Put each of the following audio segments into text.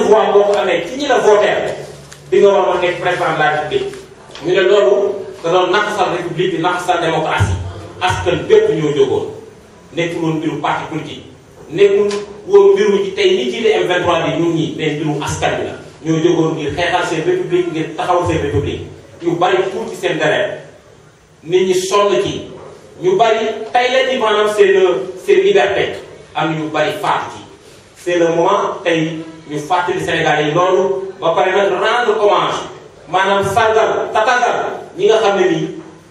voix boo ko amee ci ñi la voté di nga war a nekk président de la république ñu ne loolu da doon naxasal république di naxasal démocratie askan bépp ñoo jógoon nekkul woon mbiru parti politique nekkul woon mbiru ci tey ni jiite M23 bi ñun ñii mais mbiru askan bi la ñoo jógoon ngir xeexal seen république ngir taxawal seen république ñu bari tuuti seen deret nit ñi sonn ci ñu bari tey la ci maanaam seen liberté am ñu bari faatu ci c'est le moment tey ñu fàttali Sénégal yi loolu ba pare nag rendre hommage maanaam sargal tatagal ñi nga xam ne nii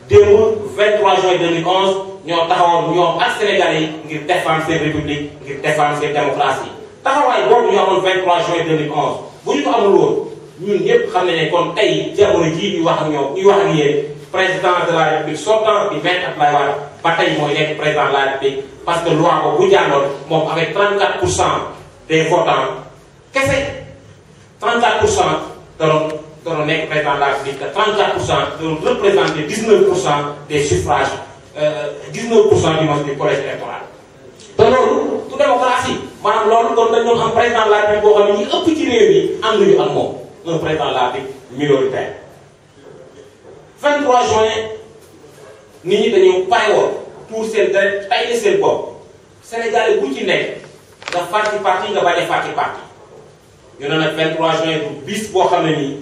démb 23 juin 2011 ñoo taxawoon ñoom ak Sénégalais yi ngir défendre seen république ngir défendre seen démocratie taxawaay boobu ñu amoon 23 juin 2011 bu ñu ko amul woon ñun ñëpp xam ne ne kon tey jamono jii ñuy wax ak ñoom ñuy wax ak yéen président de la république sortant di maître Abdoulaye Wade ba tey mooy nekk président de la république parce que loi boobu bu jàlloon moom avec 34% des votants kese 34% doon nekk président de la république te 34% doon représenter 19% des suffrages 19% du moins du collège électoral. te loolu du démocratie maanaam loolu kon dañu doon am président de la république boo xam ne ñi ëpp ci réew mi am nañu ak moom un président de la république minoritaire. 23 juin nit ñi dañu pare woon pour seen deret tay seen bopp Sénégalais bu ci nekk nga fàtti parti nga bañ a fàtti parti ñu ne nag 23 juin du bis boo xam ne nii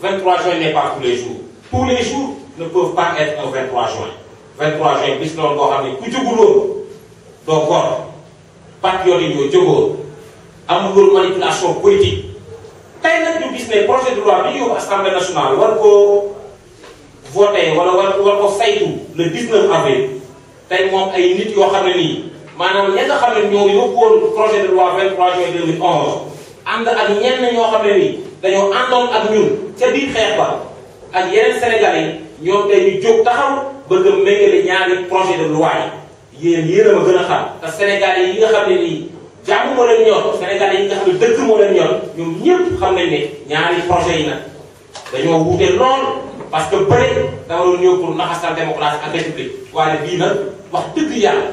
23 juin n'est pas tous les jours. Tous les jours ne peuvent pas être un 23 juin. 23 juin bis loolu boo xam ne ku jóguloon doo góor patriote yi ñoo jógoon amul woon manipulation politique tey nag ñu gis ne projet de loi bi ñu yóbbu assemblée nationale war koo voté wala war ko saytu le 19 avril tey moom ay nit yoo xam ne nii maanaam ña nga xam ne ñoo yóbbuwoon projet de loi 23 juin 2011 ànd ak ñenn ñoo xam ne nii dañoo àndoon ak ñun ca biir xeex ba ak yeneen sénégalais ñoom tey ñu jóg taxaw bëgg a méngale ñaari projet de loi yi yéen a ma gën a xam te sénégalais yi nga xam ne nii jàmm moo leen ñor sénégalais yi nga xam ne dëkk moo leen ñor ñoom ñëpp xam nañ ne ñaari projet yi nag dañoo wuute lool parce que bëre da waroon ñëw pour naxasal démocratie ak république waaye bii nag wax dëgg yàlla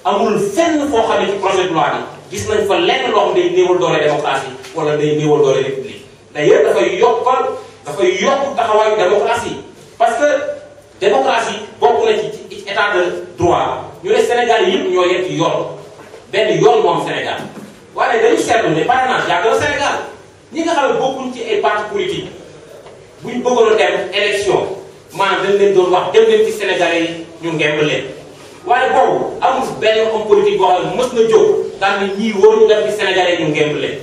amul fenn foo xam ne ci projet de loi bi gis nañ fa lenn loo xam day néewal doole démocratie wala day néewal doole république d'ailleurs dafay yokk taxawaayu démocratie parce que démocratie bokk na ci état de droit ñu ne Sénégal yëpp ñoo yem ci yoon benn yoon moom Sénégal waaye dañu seetlu ne parrainage yàgg na Sénégal ñi nga xam ne bokkuñ ci ay parti politique buñ bëggoon a dem élection maanaam dañ leen doon wax dem leen ci Sénégalais yi ñu ngemb leen waaye boobu amul benn homme politique boo xam ne mës na jóg daal ni ñii wóor ñu dem ci Sénégalais yi ñu ngemb leen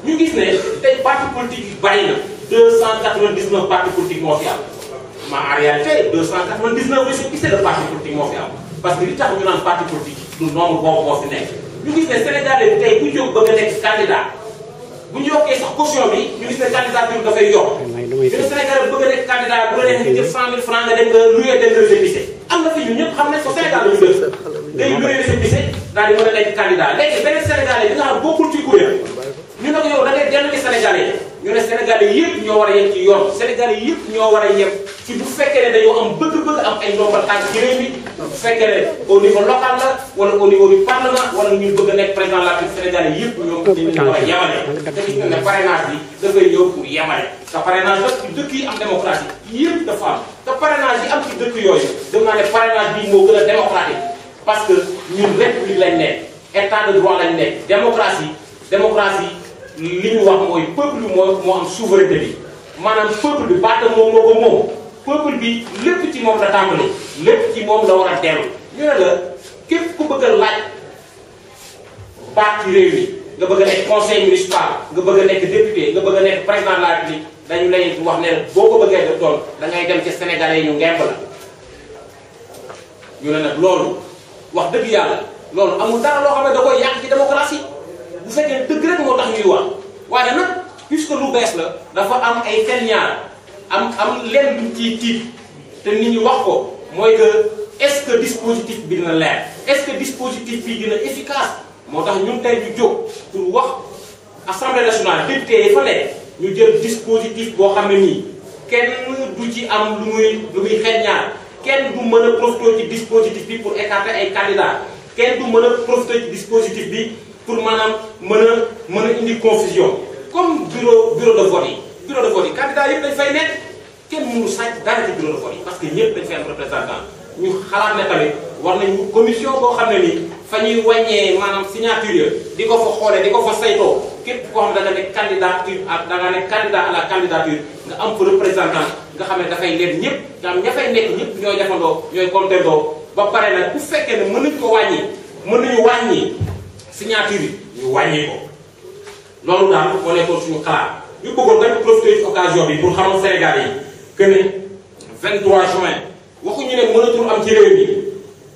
ñu gis ne tey parti politique yi bari na 299 partis politiques moo fi am mais en réalité 299 récépissés de partis politiques moo fi am parce que li tax ñu naan parti politique du nombre boobu moo fi nekk ñu gis ne Sénégalais bi tey bu jóg bëgg a nekk candidat bu ñu yokkee sax caution bi ñu gis ne candidature dafay yokk ñu ne Sénégalais bi bëgg a nekk candidat bu la neex nga jël 100 000 francs nga dem nga loué benn récépissé am na fi ñun ñëpp xam nañ ko Sénégal la ñu def day loué récépissé daal di mën a nekk candidat léegi beneen Sénégalais bi nga xam bokkul ci kuréel ñu ne ko yow da ngay dellu ci Sénégalais ñu ne Sénégalais yëpp ñoo war a yem ci yoon Sénégalais yëpp ñoo war a yem ci bu fekkee ne dañoo am bëgg-bëgg am ay ndombal tànk ci réew mi bu fekkee ne au niveau local la wala au niveau du parlement wala ñu bëgg a nekk président de la République Sénégalais yëpp ñoom dañu war a yemale te gis nga ne parrainage bi dafay ñëw pour yemale te parrainage nag ci dëkk yi am démocratie yëpp dafa am te parrainage yi am ci dëkk yooyu dem naa ne parrainage bi moo gën a démocratique parce que ñun république lañ nekk état de droit lañ nekk démocratie li ñu wax mooy peuple bi moo am souveraineté bi maanaam peuple bi baatam moom moo ko moom peuple bi lépp ci moom la tàmbali lépp ci moom la war a dellu ñu ne la képp ku bëgg a laaj baat ci réew mi nga bëgg a nekk conseil municipal nga bëgg a nekk député nga bëgg a nekk président de la République dañu lay wax ne boo ko bëggee def doon da ngay dem ci Sénégalais yi ñu ngemb la ñu ne nag loolu wax dëgg yàlla loolu amul dara loo xam ne da koy yàq ci démocratie bu fekkee dëgg rek moo tax ñuy wax waaye nag puisque lu bees la dafa am ay ñaar am lenn luñ ciy tiit te nit ñi wax ko mooy que est-ce que dispositif bi dina leer est-ce que dispositif bi dina efficace moo tax ñun tey ñu jóg pour wax assemblée nationale député yi fa nekk ñu jël dispositif boo xam ne nii kenn du ci am lu muy ñaar kenn du mën a profité ci dispositif bi pour écarter ay candidats kenn du mën a profité ci dispositif bi pour maanaam mën a indi confusion comme bureau de vote yi. bureau de vote yi candidat yëpp dañ fay nekk kenn mënu sàcc dara ci bureau de vote yi parce que ñëpp dañ fay am représentant ñu xalaat ne tamit war nañu commission boo xam ne nii fa ñuy wàññee maanaam signature di ko fa xoolee di ko fa saytoo képp koo xam ne da nga nekk candidature da nga nekk candidat à la candidature nga am fa représentant nga xam ne dafay leen ñëpp nga am ña fay nekk ñëpp ñooy defandoo ñooy comptendoo ba pare nag bu fekkee ne mën nañu ko wàññi mën nañu wàññi signature yi ñu wàññi ko loolu daal moo nekkoon suñu xalaat ñu bëggoon nag profiter ci occasion bi pour xamal Sénégal yi que ne 23 juin waxuñu ne mënatul am ci réew mi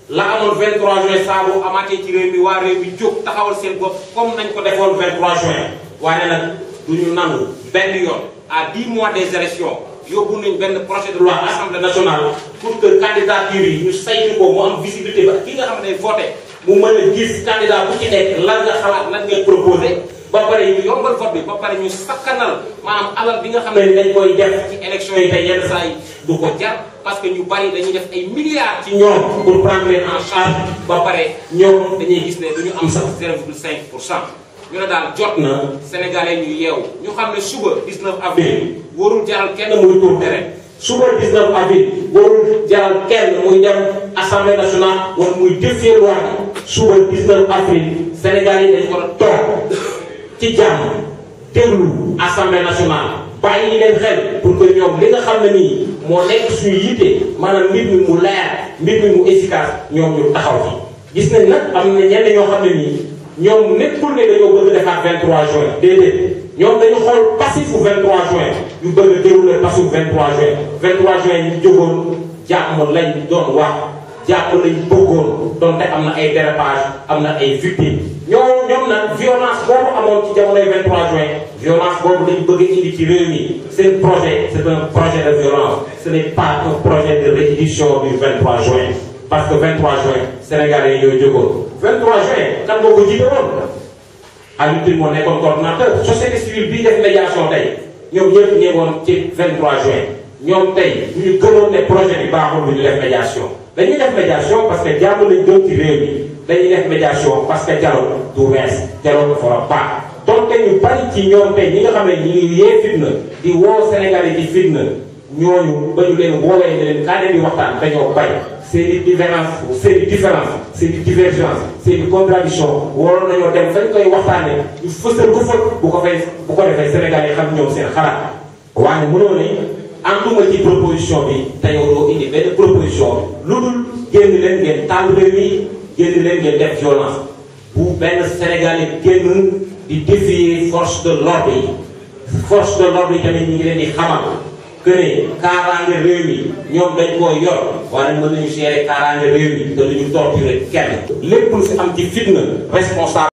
la amoon 23 juin saa boo amaatee ci réew mi waa réew mi jóg taxawal seen bopp comme nañ ko defoon 23 juin waaye nag du ñu nangu benn yoon à 10 mois des élections yóbbu nañ benn projet de loi assemblée nationale pour que candidature yi ñu saytu ko mu am visibilité ba ki nga xam ne voté mu mën a gis candidat bu ci nekk lan nga xalaat lan ngay proposé ba pare ñu yombal vote bi ba pare ñu sakkanal maanaam alal bi nga xam ne dañ koy def ci élection yi tey yenn saa yi du ko jar parce que ñu bari dañuy def ay milliards ci ñoom pour prendre leen en charge ba pare ñoom dañuy gis ne duñu am sax 0,5%. ñu ne daal jot na sénégalais ñu yeewu ñu xam ne suba 19 avril warul jaral kenn muy tour terrain suba 19 avril warul jaral kenn muy dem assemblée nationale wala muy défier loi suba 19 avril sénégalais yi dañ ko toog ci jàmm déglu assemblée nationale bàyyi leen xel pour que ñoom li nga xam ne nii moo nekk suñu yitte maanaam mbir mi mu leer mbir mi mu efficace ñoom ñu taxaw fi gis nañ nag am na ñenn ñoo xam ne nii ñoom nekkul ne dañoo bëgg defaat 23 juin déedéet ñoom dañu xool passif bu 23 juin ñu bëgg a dérouler passif 23 juin 23 juin ñu jógoon jàmm lañ doon wax jàpp lañ bëggoon donte am na ay dérapage am na ay victimes ñoom nag violence boobu amoon ci jamonoy 23 juin violence boobu lañ bëgg a indi ci réew mi seen projet c'est un projet de violence ce n'est pas un projet de réédition du 23 juin parce que 23 juin sénégalais yi ñoo jógoon 23 juin kan moo ko jiite woon Alioune Tine moo nekkoon coordonnateur société civile bii def médiation tey ñoom ñëpp ñëwoon ci 23 juin ñoom tey ñu gënoon ne projet bi baaxul lu ñu def médiation dañuy def médiation parce que jàmm lañ doon ci réew mi dañuy def médiation parce que dialogue du wees dialogue dafa war a baax donte ñu bari ci ñoom tey ñi nga xam ne ñi ngi yee fitna di woo Sénégalais yi ci fitna ñooñu ba ñu leen woowee ne leen kaa leen di waxtaan dañoo bay seeni différence seeni divergence seeni contradiction waroon nañoo dem fañ koy waxtaane ñu fësal ko fa bu ko defee Sénégalais yi xam ñoom seen xalaat waaye mënoo ne ànduma ci proposition bi te yow doo indi benn proposition lu dul génn leen ngeen taal réew mi génn leen ngeen def violence bu benn Sénégalais génn di défier force de l'ordre yi force de l'ordre yi tamit ñu ngi leen di xamal que ne kaaraange réew mi ñoom dañ koo yor waaye mën nañu gérer kaaraange réew mi te duñu torturer kenn lépp lu fi am ci fitna responsable